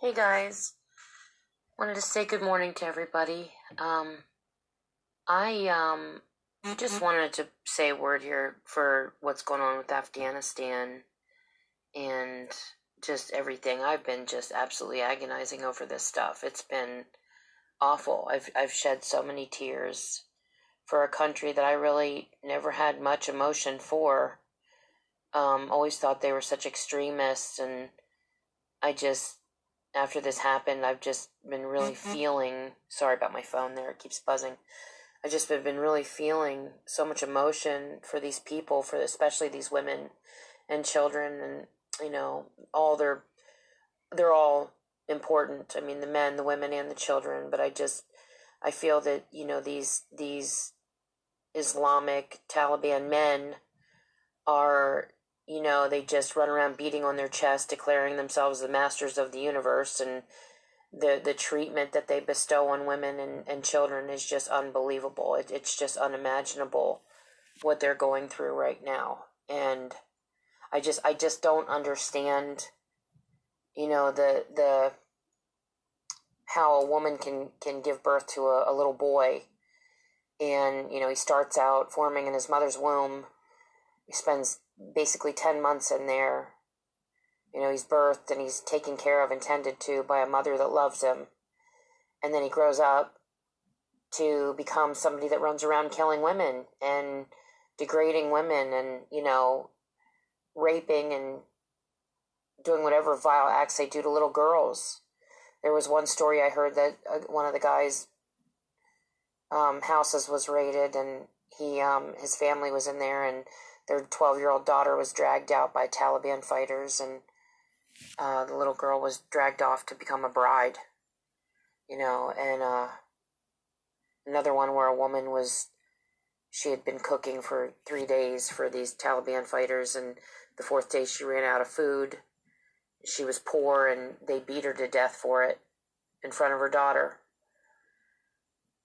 Hey guys, wanted to say good morning to everybody. I just wanted to say a word here for what's going on with Afghanistan and just everything. I've been just absolutely agonizing over this stuff. It's been awful. I've shed so many tears for a country that I really never had much emotion for. Always thought they were such extremists, and I just after this happened, I've just been really feeling. Sorry about my phone there, it keeps buzzing. I've just been really feeling so much emotion for these people, for especially these women and children, and all they're all important. I mean, the men, the women, and the children. But I feel that these Islamic Taliban men are they just run around beating on their chest, declaring themselves the masters of the universe, and the treatment that they bestow on women and children is just unbelievable. It's just unimaginable what they're going through right now. And I just don't understand, the how a woman can give birth to a little boy, and he starts out forming in his mother's womb. He spends basically 10 months in there. He's birthed and he's taken care of and tended to by a mother that loves him. And then he grows up to become somebody that runs around killing women and degrading women and, raping and doing whatever vile acts they do to little girls. There was one story I heard that one of the guys' houses was raided, and his family was in there, and their 12-year-old daughter was dragged out by Taliban fighters, and the little girl was dragged off to become a bride. And another one where a woman she had been cooking for 3 days for these Taliban fighters, and the fourth day she ran out of food. She was poor, and they beat her to death for it in front of her daughter.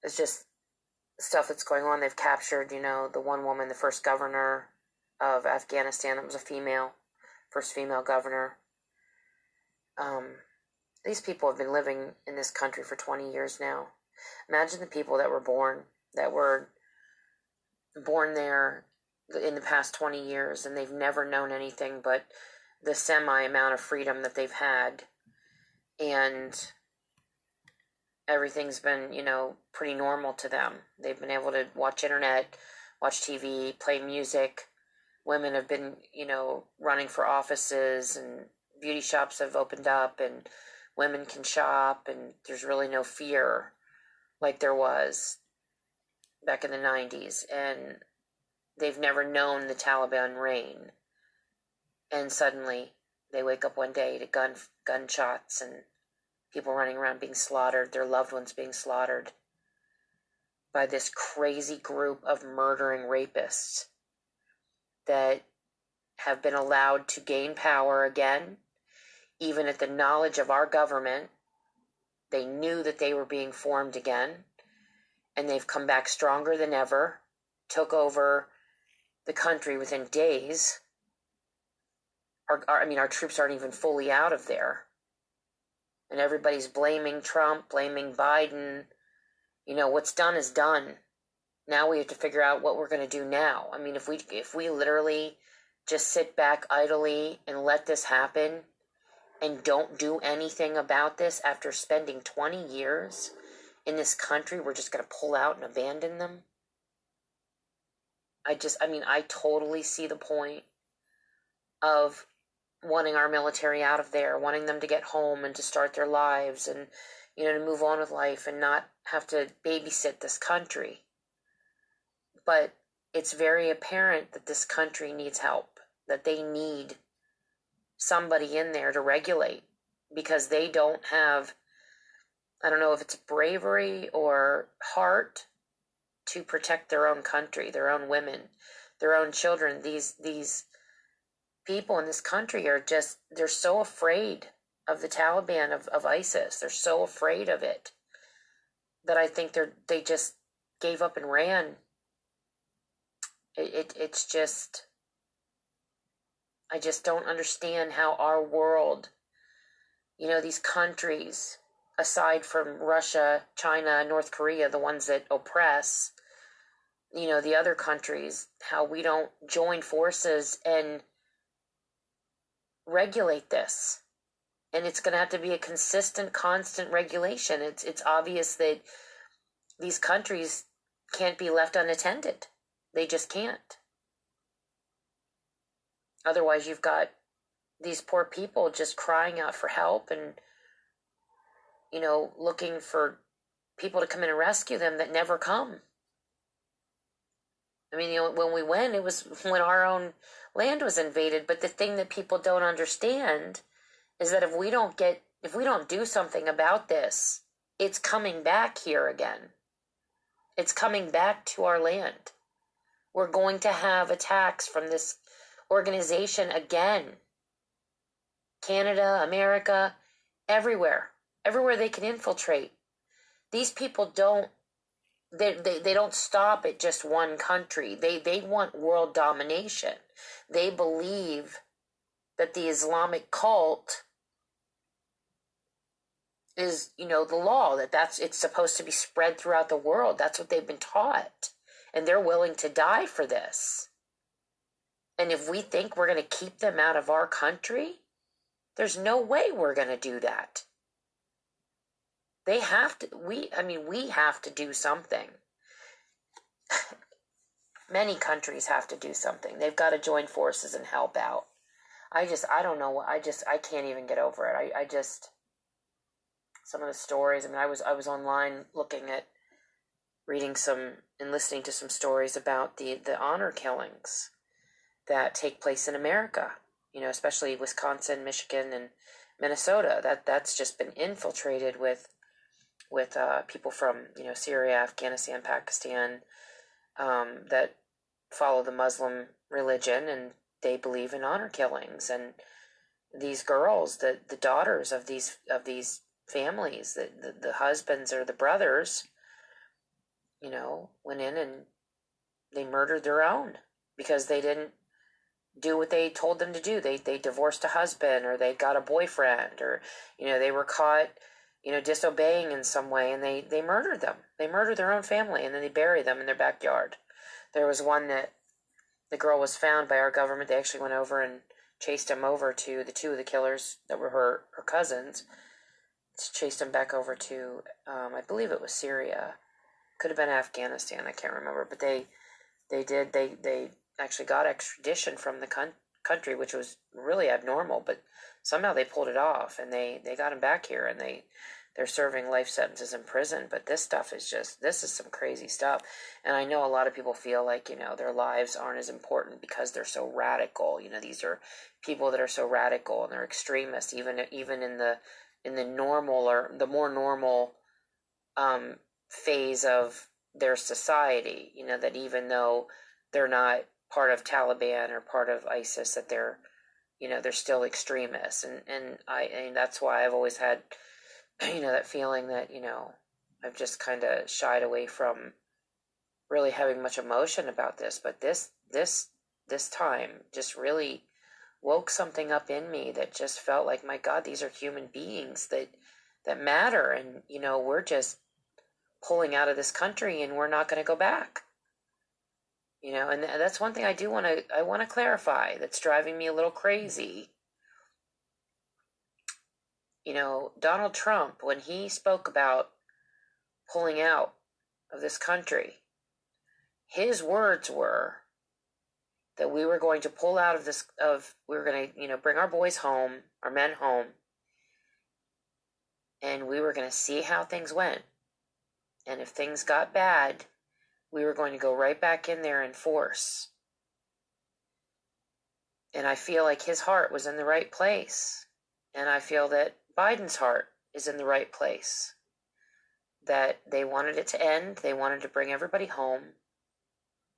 It's just stuff that's going on. They've captured, the one woman, the first governor of Afghanistan, that was a female, first female governor. These people have been living in this country for 20 years now. Imagine the people that were born there in the past 20 years, and they've never known anything but the semi amount of freedom that they've had. And everything's been, pretty normal to them. They've been able to watch internet, watch TV, play music. Women have been, running for offices, and beauty shops have opened up, and women can shop, and there's really no fear like there was back in the 90s. And they've never known the Taliban reign. And suddenly they wake up one day to gunshots and people running around being slaughtered, their loved ones being slaughtered by this crazy group of murdering rapists that have been allowed to gain power again, even at the knowledge of our government. They knew that they were being formed again, and they've come back stronger than ever, took over the country within days. Our troops aren't even fully out of there. And everybody's blaming Trump, blaming Biden. What's done is done. Now we have to figure out what we're going to do now. I mean, if we literally just sit back idly and let this happen and don't do anything about this after spending 20 years in this country, we're just going to pull out and abandon them. I totally see the point of wanting our military out of there, wanting them to get home and to start their lives and, to move on with life and not have to babysit this country. But it's very apparent that this country needs help, that they need somebody in there to regulate, because they don't have, I don't know if it's bravery or heart to protect their own country, their own women, their own children. These people in this country they're so afraid of the Taliban, of ISIS. They're so afraid of it that I think they just gave up and ran. It's just, I just don't understand how our world these countries, aside from Russia, China, North Korea, the ones that oppress, the other countries, how we don't join forces and regulate this. And it's going to have to be a consistent, constant regulation. It's obvious that these countries can't be left unattended. They just can't. Otherwise, you've got these poor people just crying out for help and, looking for people to come in and rescue them that never come. I mean, when we went, it was when our own land was invaded. But the thing that people don't understand is that if we don't do something about this, it's coming back here again. It's coming back to our land. We're going to have attacks from this organization again. Canada, America, everywhere they can infiltrate. These people don't stop at just one country. They want world domination. They believe that the Islamic cult is, the law, it's supposed to be spread throughout the world. That's what they've been taught. And they're willing to die for this. And if we think we're going to keep them out of our country, there's no way we're going to do that. They have to, we have to do something. Many countries have to do something. They've got to join forces and help out. I don't know. I can't even get over it. Some of the stories, I was online reading some and listening to some stories about the honor killings that take place in America, especially Wisconsin, Michigan, and Minnesota. That's just been infiltrated with people from, Syria, Afghanistan, Pakistan, that follow the Muslim religion, and they believe in honor killings. And these girls, the daughters of these families, the husbands or the brothers, went in and they murdered their own because they didn't do what they told them to do. They divorced a husband, or they got a boyfriend, or they were caught disobeying in some way, and they murdered them. They murdered their own family, and then they buried them in their backyard. There was one that the girl was found by our government. They actually went over and chased him over to the two of the killers that were her cousins. Chased him back over to, I believe it was Syria. Could have been Afghanistan. I can't remember. But they actually got extradition from the country, which was really abnormal. But somehow they pulled it off, and they got him back here, and they're serving life sentences in prison. But this is some crazy stuff. And I know a lot of people feel like, their lives aren't as important because they're so radical. These are people that are so radical, and they're extremists, even in the normal or the more normal phase of their society, that even though they're not part of Taliban or part of ISIS, that they're still extremists. And that's why I've always had, that feeling that, I've just kind of shied away from really having much emotion about this. But this time just really woke something up in me that just felt like, my God, these are human beings that matter. And, we're just pulling out of this country, and we're not going to go back. And that's one thing I want to clarify that's driving me a little crazy. Donald Trump, when he spoke about pulling out of this country, his words were that we were going to pull out of we were going to, bring our boys home, our men home, and we were going to see how things went. And if things got bad, we were going to go right back in there in force. And I feel like his heart was in the right place. And I feel that Biden's heart is in the right place. That they wanted it to end. They wanted to bring everybody home.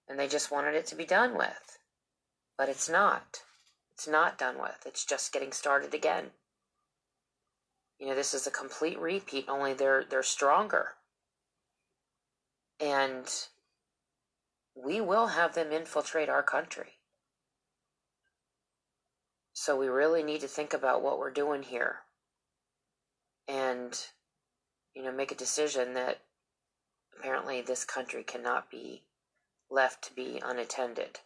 And they just wanted it to be done with. But it's not. It's not done with. It's just getting started again. This is a complete repeat, only they're stronger. And we will have them infiltrate our country. So we really need to think about what we're doing here. and, make a decision that apparently this country cannot be left to be unattended,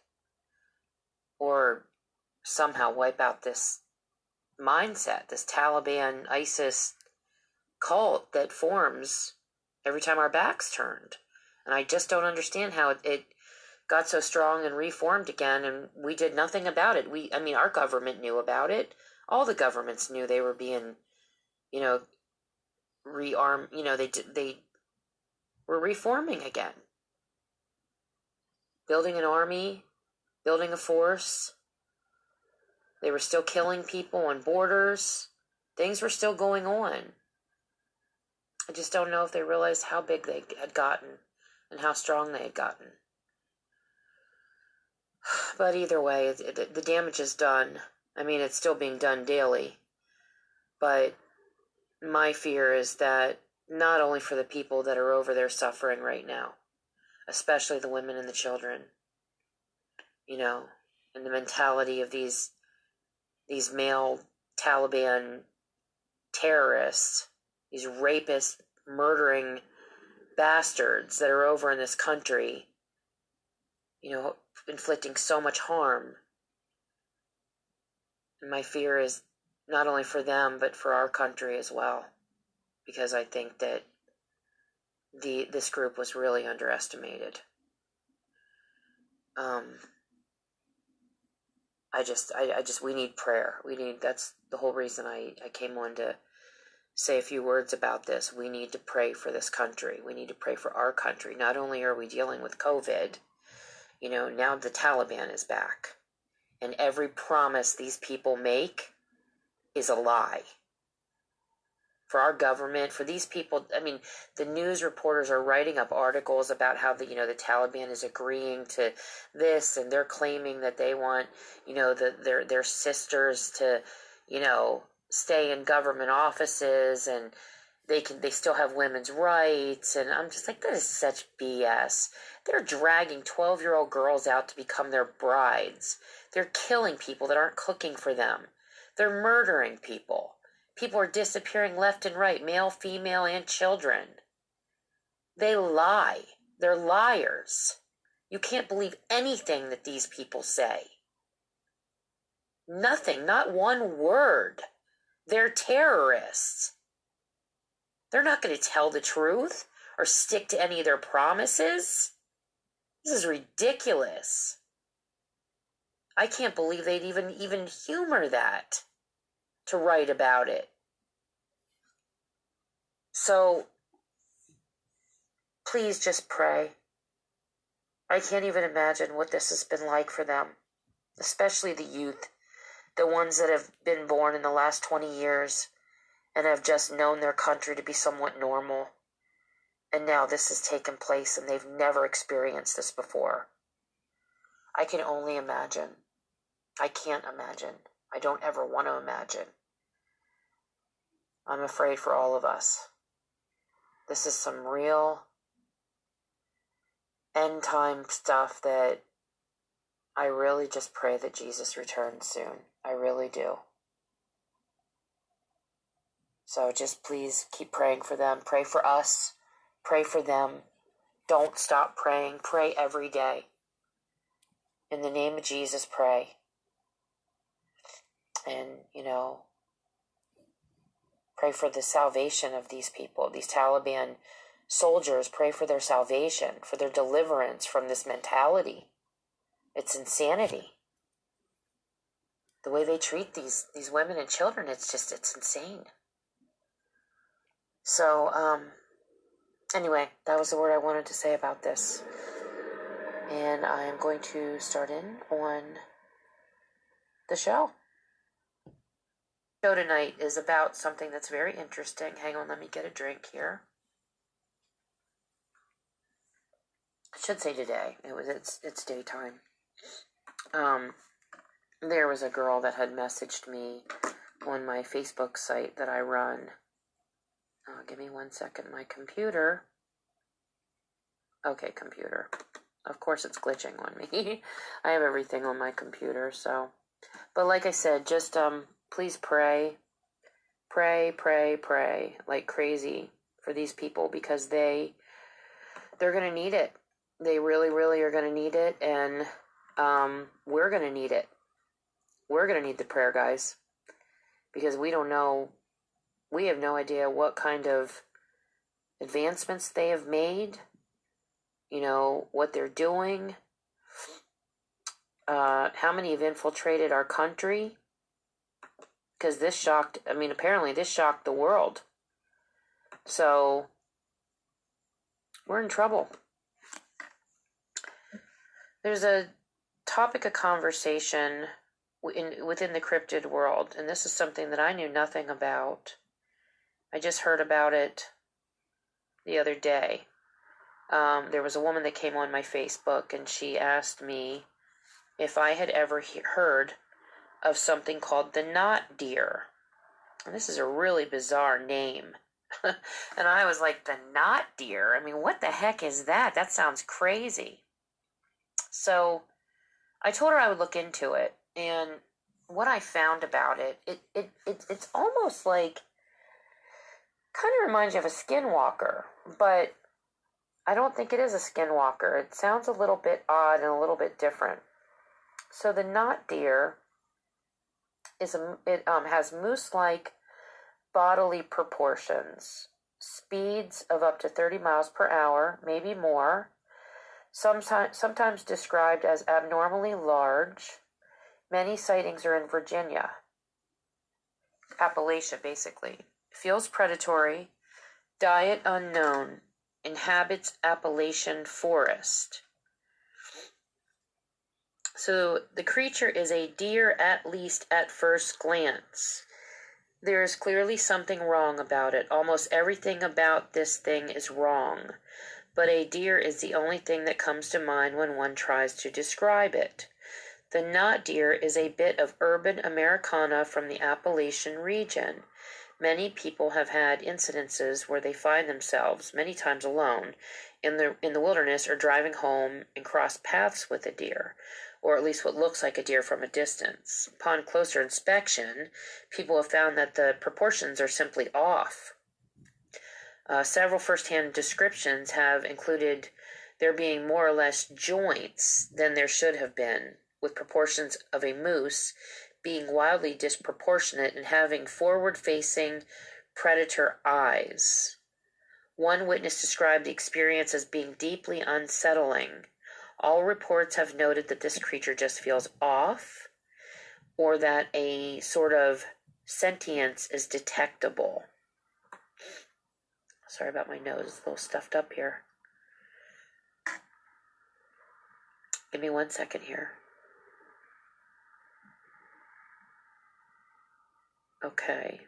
or somehow wipe out this mindset, this Taliban, ISIS cult that forms every time our back's turned. And I just don't understand how it got so strong and reformed again, and we did nothing about it. Our government knew about it. All the governments knew they were being, rearmed. They were reforming again, building an army, building a force. They were still killing people on borders. Things were still going on. I just don't know if they realized how big they had gotten and how strong they had gotten. But either way, the damage is done. It's still being done daily. But my fear is that not only for the people that are over there suffering right now, especially the women and the children, and the mentality of these male Taliban terrorists, these rapist, murdering bastards that are over in this country, inflicting so much harm. And my fear is not only for them, but for our country as well, because I think that this group was really underestimated. We need prayer. That's the whole reason I came on to say a few words about this. We need to pray for this country. We need to pray for our country. Not only are we dealing with COVID, now the Taliban is back. And every promise these people make is a lie. For our government, for these people, the news reporters are writing up articles about how the Taliban is agreeing to this, and they're claiming that they want, their sisters to, stay in government offices, and they still have women's rights. And I'm just like, that is such BS. They're dragging 12-year-old girls out to become their brides. They're killing people that aren't cooking for them. They're murdering people. People are disappearing left and right, male, female, and children. They lie. They're liars. You can't believe anything that these people say. Nothing, not one word. They're terrorists. They're not going to tell the truth or stick to any of their promises. This is ridiculous. I can't believe they'd even humor that, to write about it. So, please just pray. I can't even imagine what this has been like for them, especially the youth, the ones that have been born in the last 20 years and have just known their country to be somewhat normal. And now this has taken place and they've never experienced this before. I can only imagine. I can't imagine. I don't ever want to imagine. I'm afraid for all of us. This is some real end time stuff that I really just pray that Jesus returns soon. I really do. So just please keep praying for them. Pray for us. Pray for them. Don't stop praying. Pray every day. In the name of Jesus, pray. And, pray for the salvation of these people, these Taliban soldiers. Pray for their salvation, for their deliverance from this mentality. It's insanity. The way they treat these women and children, it's insane. So, anyway, that was the word I wanted to say about this. And I am going to start in on the show. The show tonight is about something that's very interesting. Hang on, let me get a drink here. I should say today. It's daytime. There was a girl that had messaged me on my Facebook site that I run. Give me 1 second. My computer. Okay, computer. Of course it's glitching on me. I have everything on my computer, so. But like I said, just please pray. pray, pray, pray like crazy for these people, because they're going to need it. They really, really are going to need it, and we're going to need it. We're going to need the prayer, guys, because we don't know, we have no idea what kind of advancements they have made, what they're doing, how many have infiltrated our country, because apparently this shocked the world. So we're in trouble. There's a topic of conversation within the cryptid world, and this is something that I knew nothing about. I just heard about it the other day. There was a woman that came on my Facebook, and she asked me if I had ever heard of something called the knot deer. And this is a really bizarre name. And I was like, the knot deer? I mean, what the heck is that? That sounds crazy. So I told her I would look into it, and what I found about it's almost like, kind of reminds you of a skinwalker, but I don't think it is a skinwalker. It sounds a little bit odd and a little bit different. So the knot deer has moose-like bodily proportions, speeds of up to 30 miles per hour, maybe more, sometimes described as abnormally large. Many sightings are in Virginia, Appalachia basically. Feels predatory, diet unknown, inhabits Appalachian forest. So the creature is a deer, at least at first glance. There is clearly something wrong about it. Almost everything about this thing is wrong. But a deer is the only thing that comes to mind when one tries to describe it. The knot deer is a bit of urban Americana from the Appalachian region. Many people have had incidences where they find themselves, many times alone, in the wilderness or driving home and cross paths with a deer, or at least what looks like a deer from a distance. Upon closer inspection, people have found that the proportions are simply off. Several first-hand descriptions have included there being more or less joints than there should have been, with proportions of a moose being wildly disproportionate and having forward-facing predator eyes. One witness described the experience as being deeply unsettling. All reports have noted that this creature just feels off, or that a sort of sentience is detectable. Sorry about my nose, it's a little stuffed up here. Give me 1 second here. Okay,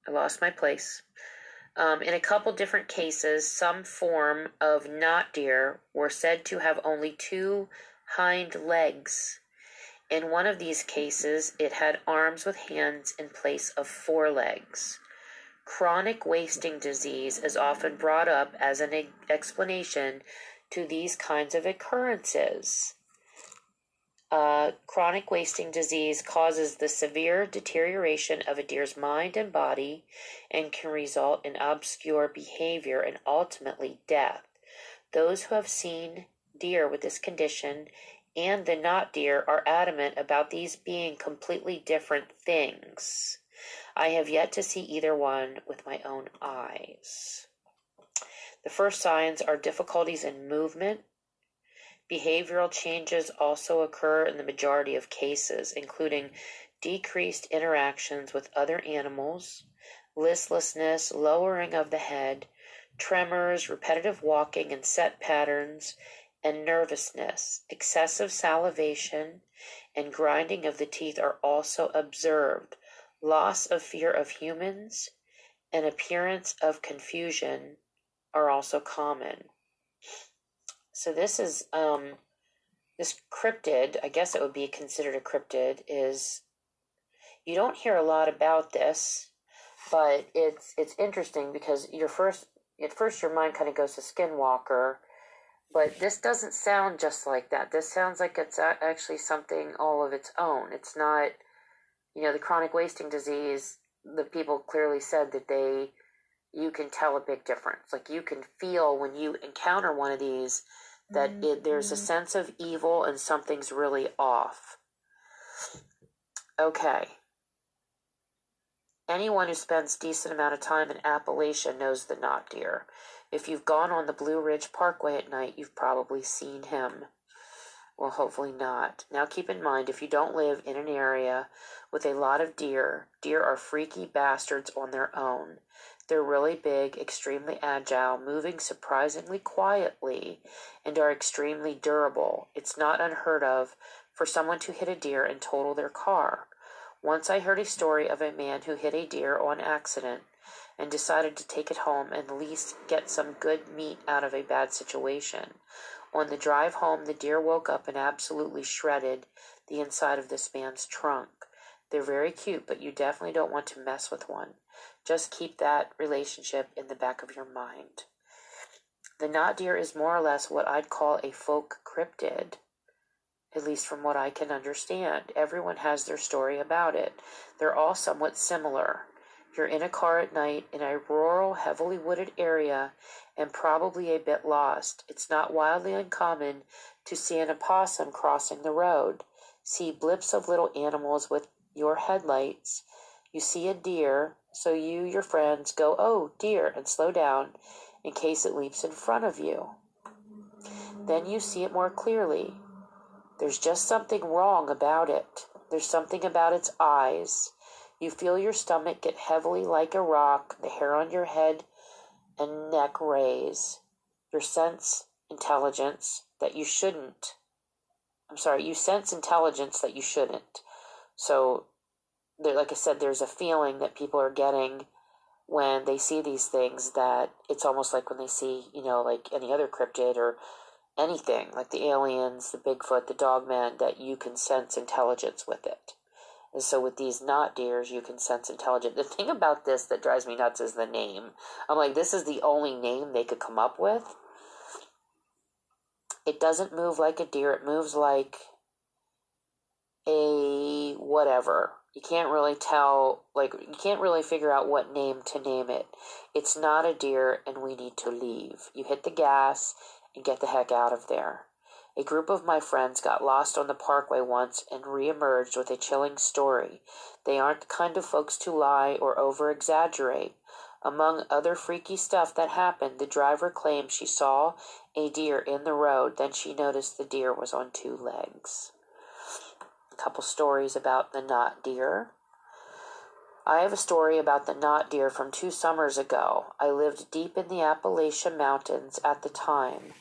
I lost my place. In a couple different cases, some form of knot deer were said to have only 2 hind legs. In one of these cases, it had arms with hands in place of 4 legs. Chronic wasting disease is often brought up as an explanation to these kinds of occurrences. Chronic wasting disease causes the severe deterioration of a deer's mind and body and can result in obscure behavior and ultimately death. Those who have seen deer with this condition and the knot deer are adamant about these being completely different things. I have yet to see either one with my own eyes. The first signs are difficulties in movement. Behavioral changes also occur in the majority of cases, including decreased interactions with other animals, listlessness, lowering of the head, tremors, repetitive walking in set patterns, and nervousness. Excessive salivation and grinding of the teeth are also observed. Loss of fear of humans and appearance of confusion are also common. So this is, this cryptid, I guess it would be considered a cryptid, is, you don't hear a lot about this, but it's interesting because at first your mind kind of goes to skinwalker, but this doesn't sound just like that. This sounds like it's actually something all of its own. It's not, the chronic wasting disease, the people clearly said that you can tell a big difference. Like, you can feel when you encounter one of these that there's a sense of evil and something's really off. Okay. Anyone who spends a decent amount of time in Appalachia knows the knot deer. If you've gone on the Blue Ridge Parkway at night, you've probably seen him. Well, hopefully not. Now keep in mind, if you don't live in an area with a lot of deer, deer are freaky bastards on their own. They're really big, extremely agile, moving surprisingly quietly, and are extremely durable. It's not unheard of for someone to hit a deer and total their car. Once I heard a story of a man who hit a deer on accident and decided to take it home and at least get some good meat out of a bad situation. On the drive home, the deer woke up and absolutely shredded the inside of this man's trunk. They're very cute, but you definitely don't want to mess with one. Just keep that relationship in the back of your mind. The knot deer is more or less what I'd call a folk cryptid, at least from what I can understand. Everyone has their story about it. They're all somewhat similar. You're in a car at night in a rural, heavily wooded area and probably a bit lost. It's not wildly uncommon to see an opossum crossing the road. See blips of little animals with your headlights. You see a deer, so you, your friends, go, "Oh, deer," and slow down in case it leaps in front of you. Then you see it more clearly. There's just something wrong about it. There's something about its eyes. You feel your stomach get heavily like a rock, the hair on your head and neck raise. You sense intelligence that you shouldn't. You sense intelligence that you shouldn't. So, like I said, there's a feeling that people are getting when they see these things, that it's almost like when they see, like any other cryptid or anything, like the aliens, the Bigfoot, the dogman, that you can sense intelligence with it. And so with these knot deers, you can sense intelligence. The thing about this that drives me nuts is the name. I'm like, this is the only name they could come up with. It doesn't move like a deer. It moves like a whatever. You can't really tell, you can't really figure out what name to name it. It's not a deer, and we need to leave. You hit the gas and get the heck out of there. A group of my friends got lost on the parkway once and re-emerged with a chilling story. They aren't the kind of folks to lie or over-exaggerate. Among other freaky stuff that happened, the driver claimed she saw a deer in the road. Then she noticed the deer was on 2 legs. A couple stories about the knot deer. I have a story about the knot deer from 2 summers ago. I lived deep in the Appalachian Mountains at the time.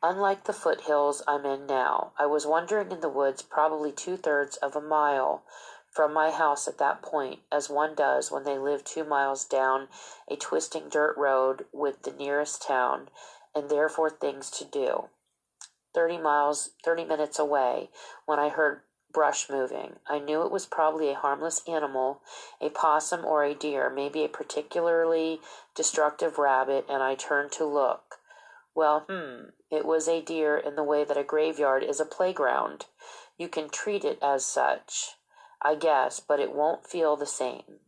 Unlike the foothills I'm in now, I was wandering in the woods probably 2/3 of a mile from my house at that point, as one does when they live 2 miles down a twisting dirt road with the nearest town, and therefore things to do. 30 minutes away, when I heard brush moving. I knew it was probably a harmless animal, a possum or a deer, maybe a particularly destructive rabbit, and I turned to look. Well, it was a deer in the way that a graveyard is a playground. You can treat it as such, I guess, but it won't feel the same.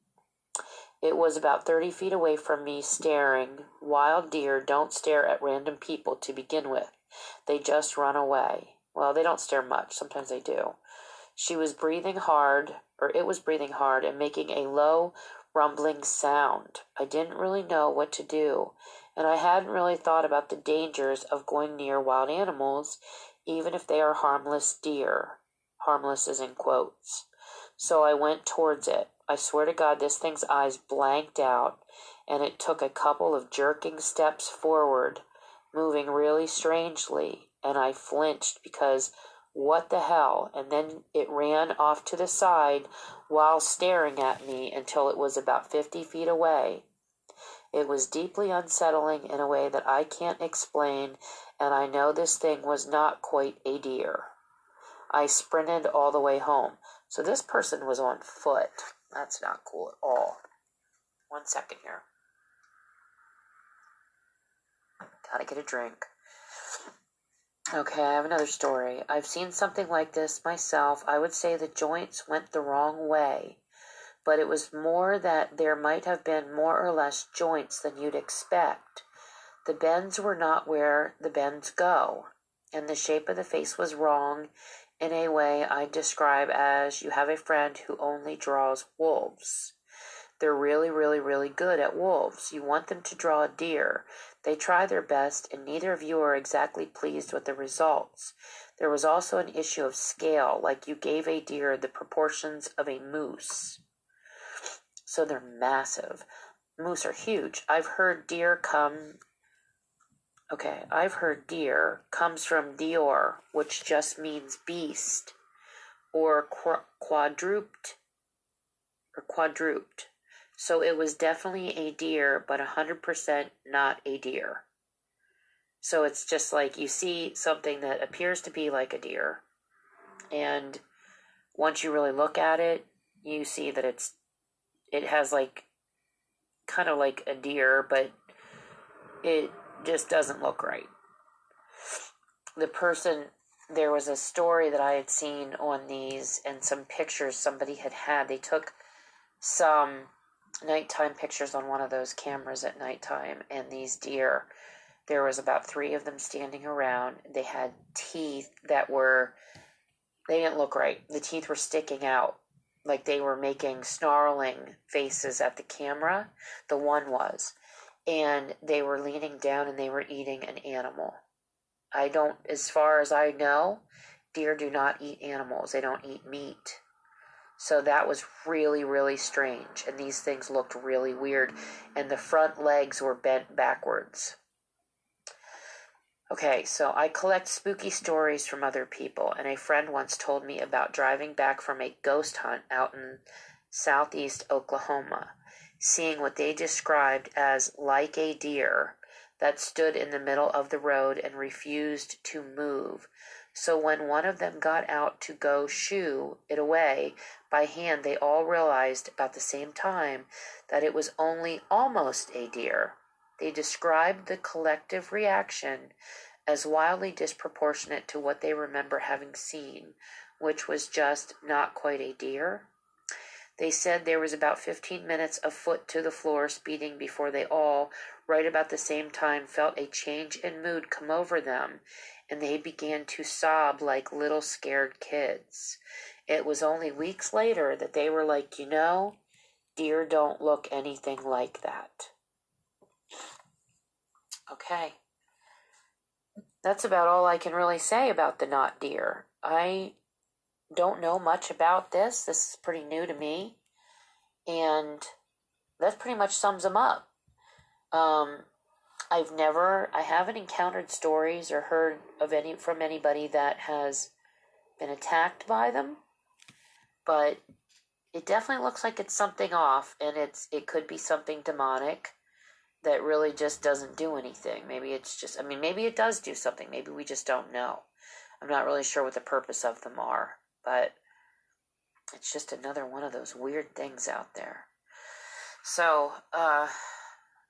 It was about 30 feet away from me, staring. Wild deer don't stare at random people to begin with. They just run away. Well, they don't stare much. Sometimes they do. It was breathing hard, and making a low, rumbling sound. I didn't really know what to do, and I hadn't really thought about the dangers of going near wild animals, even if they are harmless deer. Harmless is in quotes. So I went towards it. I swear to God, this thing's eyes blanked out, and it took a couple of jerking steps forward, moving really strangely, and I flinched because what the hell? And then it ran off to the side while staring at me until it was about 50 feet away. It was deeply unsettling in a way that I can't explain, and I know this thing was not quite a deer. I sprinted all the way home. So this person was on foot. That's not cool at all. 1 second here. Gotta get a drink. Okay, I have another story. I've seen something like this myself. I would say the joints went the wrong way. but it was more that there might have been more or less joints than you'd expect. The bends were not where the bends go, and the shape of the face was wrong in a way I'd describe as you have a friend who only draws wolves. They're really, really, really good at wolves. You want them to draw a deer. They try their best, and neither of you are exactly pleased with the results. There was also an issue of scale, like you gave a deer the proportions of a moose. So they're massive. Moose are huge. I've heard deer comes from dior, which just means beast, or quadruped. So it was definitely a deer, but 100% not a deer. So it's just like you see something that appears to be like a deer, and once you really look at it, you see that it has like kind of like a deer, but it just doesn't look right. There was a story that I had seen on these and some pictures somebody had. They took some nighttime pictures on one of those cameras at nighttime, and these deer, there was about 3 of them standing around. They had teeth they didn't look right. The teeth were sticking out, like they were making snarling faces at the camera. The one was. And they were leaning down and they were eating an animal. As far as I know, deer do not eat animals. They don't eat meat. So that was really, really strange. And these things looked really weird. And the front legs were bent backwards. Okay, so I collect spooky stories from other people, and a friend once told me about driving back from a ghost hunt out in southeast Oklahoma, seeing what they described as like a deer that stood in the middle of the road and refused to move. So when one of them got out to go shoo it away by hand, they all realized about the same time that it was only almost a deer. They described the collective reaction as wildly disproportionate to what they remember having seen, which was just not quite a deer. They said there was about 15 minutes of foot to the floor speeding before they all, right about the same time, felt a change in mood come over them, and they began to sob like little scared kids. It was only weeks later that they were like, deer don't look anything like that. Okay. That's about all I can really say about the not deer. I don't know much about this. This is pretty new to me. And that pretty much sums them up. I haven't encountered stories or heard of from anybody that has been attacked by them, but it definitely looks like it's something off, and it could be something demonic that really just doesn't do anything. Maybe maybe it does do something. Maybe we just don't know. I'm not really sure what the purpose of them are, but it's just another one of those weird things out there. So,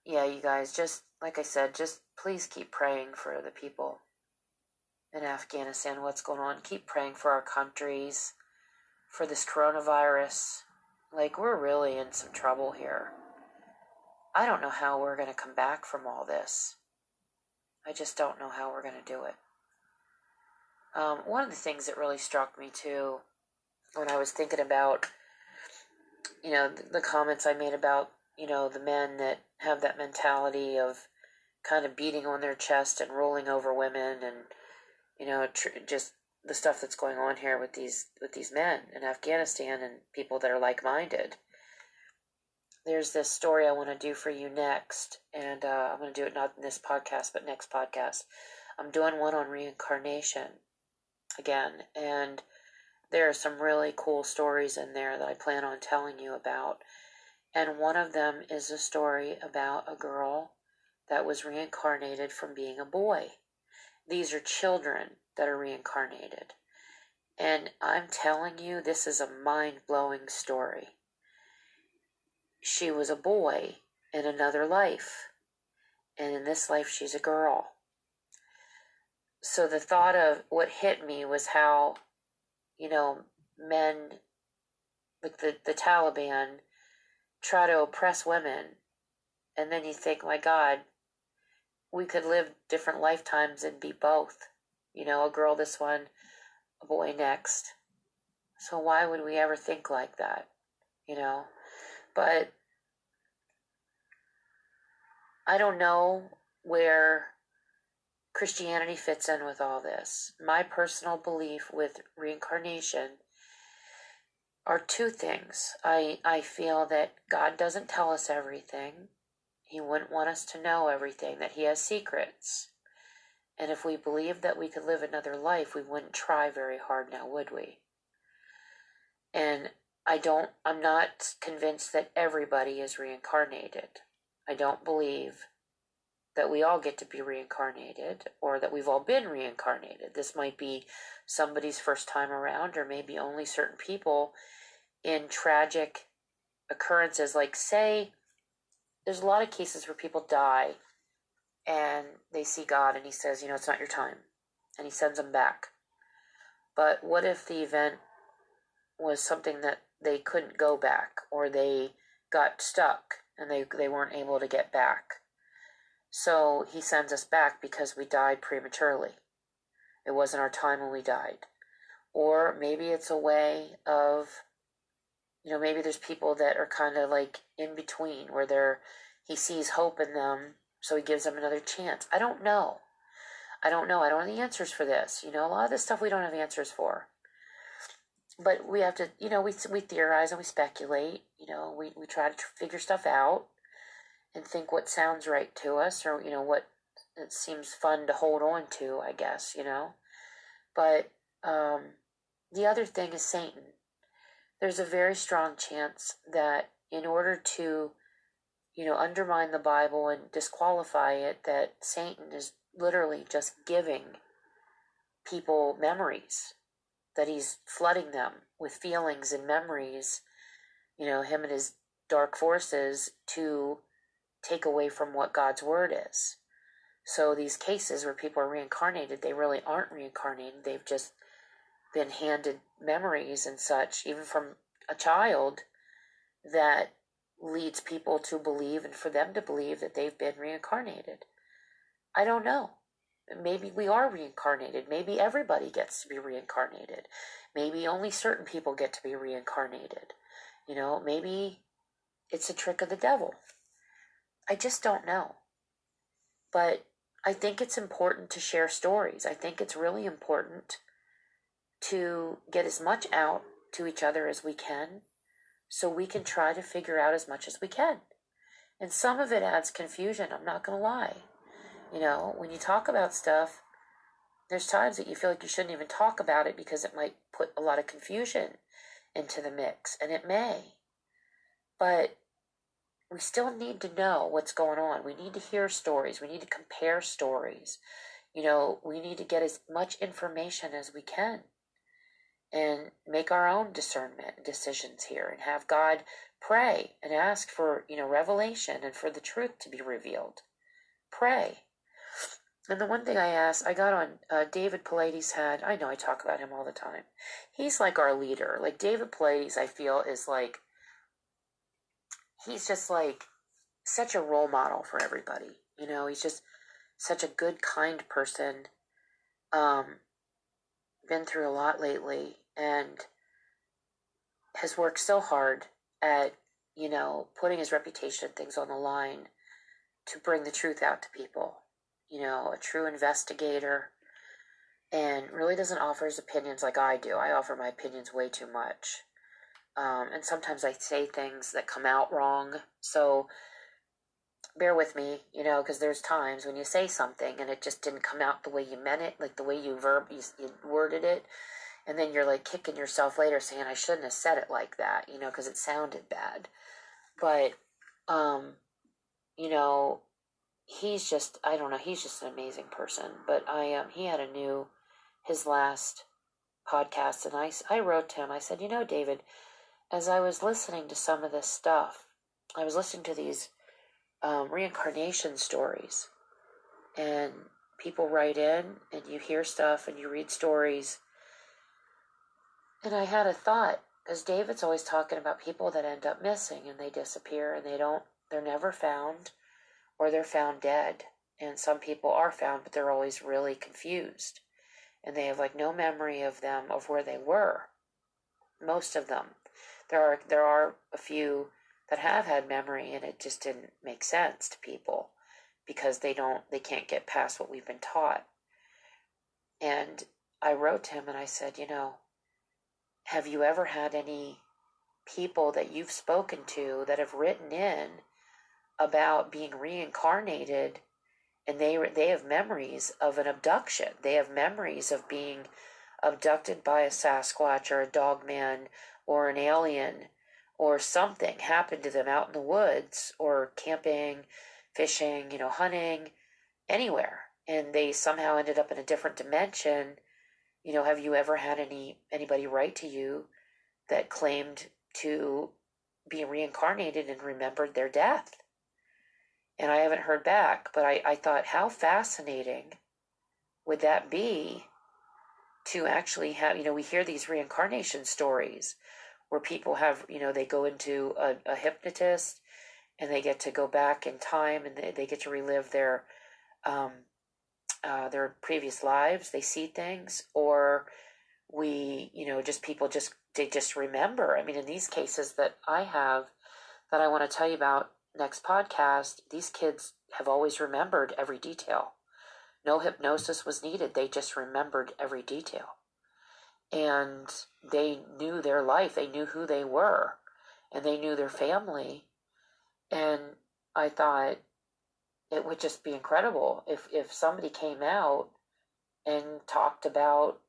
yeah, you guys, just like I said, just please keep praying for the people in Afghanistan, what's going on. Keep praying for our countries, for this coronavirus. Like, we're really in some trouble here. I don't know how we're going to come back from all this. I just don't know how we're going to do it. One of the things that really struck me, too, when I was thinking about, the comments I made about, the men that have that mentality of kind of beating on their chest and rolling over women and, just the stuff that's going on here with these men in Afghanistan and people that are like-minded. There's this story I want to do for you next, and I'm going to do it not in this podcast, but next podcast. I'm doing one on reincarnation again, and there are some really cool stories in there that I plan on telling you about, and one of them is a story about a girl that was reincarnated from being a boy. These are children that are reincarnated, and I'm telling you, this is a mind-blowing story. She was a boy in another life, and in this life she's a girl. So the thought of what hit me was how, men like the Taliban, try to oppress women. And then you think, my God, we could live different lifetimes and be both. A girl this one, a boy next. So why would we ever think like that? But I don't know where Christianity fits in with all this. My personal belief with reincarnation are two things. I feel that God doesn't tell us everything. He wouldn't want us to know everything, that he has secrets. And if we believed that we could live another life, we wouldn't try very hard now, would we? And I'm not convinced that everybody is reincarnated. I don't believe that we all get to be reincarnated, or that we've all been reincarnated. This might be somebody's first time around, or maybe only certain people in tragic occurrences. Like, say, there's a lot of cases where people die and they see God and he says, it's not your time, and he sends them back. But what if the event was something that they couldn't go back, or they got stuck and they weren't able to get back? So he sends us back because we died prematurely. It wasn't our time when we died. Or maybe it's a way of, maybe there's people that are kind of like in between, where he sees hope in them, so he gives them another chance. I don't know. I don't have the answers for this. A lot of this stuff we don't have answers for. But we have to, we theorize and we speculate. We try to figure stuff out and think what sounds right to us, or, what it seems fun to hold on to, I guess, But the other thing is Satan. There's a very strong chance that in order to, undermine the Bible and disqualify it, that Satan is literally just giving people memories, that he's flooding them with feelings and memories, him and his dark forces, to take away from what God's word is. So these cases where people are reincarnated, they really aren't reincarnated. They've just been handed memories and such, even from a child, that leads people to believe, and for them to believe, that they've been reincarnated. I don't know. Maybe we are reincarnated. Maybe everybody gets to be reincarnated. Maybe only certain people get to be reincarnated. Maybe it's a trick of the devil. I just don't know. But I think it's important to share stories. I think it's really important to get as much out to each other as we can, so we can try to figure out as much as we can. And some of it adds confusion, I'm not going to lie. When you talk about stuff, there's times that you feel like you shouldn't even talk about it because it might put a lot of confusion into the mix, and it may. But we still need to know what's going on. We need to hear stories. We need to compare stories. We need to get as much information as we can and make our own discernment and decisions here, and have God pray and ask for, revelation and for the truth to be revealed. Pray. And the one thing I got on David Paulides had, I know I talk about him all the time. He's like our leader. Like, David Paulides, I feel, is like, he's just like such a role model for everybody. He's just such a good, kind person. Been through a lot lately, and has worked so hard at, putting his reputation and things on the line to bring the truth out to people. A true investigator, and really doesn't offer his opinions like I do. I offer my opinions way too much. And sometimes I say things that come out wrong. So bear with me, because there's times when you say something and it just didn't come out the way you meant it, like the way you worded it. And then you're like kicking yourself later saying, I shouldn't have said it like that, because it sounded bad. But, he's just, I don't know, he's just an amazing person. But he had his last podcast, and I wrote to him, I said, David, as I was listening to some of this stuff, I was listening to these reincarnation stories, and people write in, and you hear stuff, and you read stories, and I had a thought, Because David's always talking about people that end up missing and they disappear and they're never found, or they're found dead. And some people are found, but they're always really confused. And they have like no memory of them, of where they were. Most of them. There are a few that have had memory, and it just didn't make sense to people because they can't get past what we've been taught. And I wrote to him and I said, have you ever had any people that you've spoken to that have written in about being reincarnated, and they have memories of an abduction? They have memories of being abducted by a Sasquatch or a dogman or an alien, or something happened to them out in the woods or camping, fishing, hunting, anywhere, and they somehow ended up in a different dimension. Have you ever had anybody write to you that claimed to be reincarnated and remembered their death? And I haven't heard back, but I thought, how fascinating would that be to actually have, we hear these reincarnation stories where people have, they go into a hypnotist and they get to go back in time and they get to relive their previous lives. They see things, or they just remember. I mean, in these cases that I have, that I want to tell you about next podcast, these kids have always remembered every detail. No hypnosis was needed. They just remembered every detail. And they knew their life. They knew who they were. And they knew their family. And I thought it would just be incredible if somebody came out and talked about,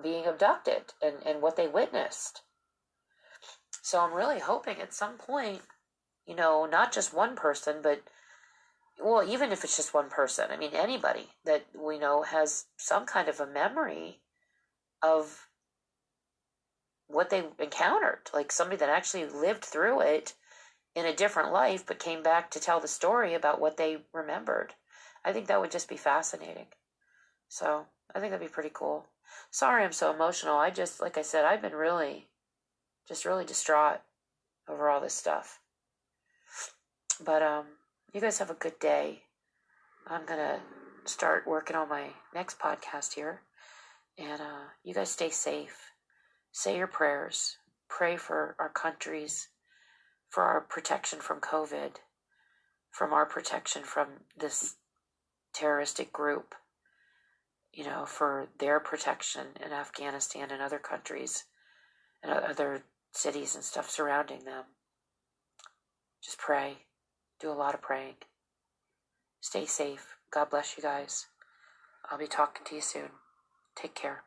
being abducted and what they witnessed. So I'm really hoping at some point, not just one person, but, well, even if it's just one person, I mean, anybody that we know has some kind of a memory of what they encountered, like somebody that actually lived through it in a different life, but came back to tell the story about what they remembered. I think that would just be fascinating. So I think that'd be pretty cool. Sorry I'm so emotional. Like I said, I've been really distraught over all this stuff. But you guys have a good day. I'm going to start working on my next podcast here. And you guys stay safe. Say your prayers. Pray for our countries, for our protection from COVID, from our protection from this terroristic group, for their protection in Afghanistan and other countries and other cities and stuff surrounding them. Just pray. Do a lot of praying. Stay safe. God bless you guys. I'll be talking to you soon. Take care.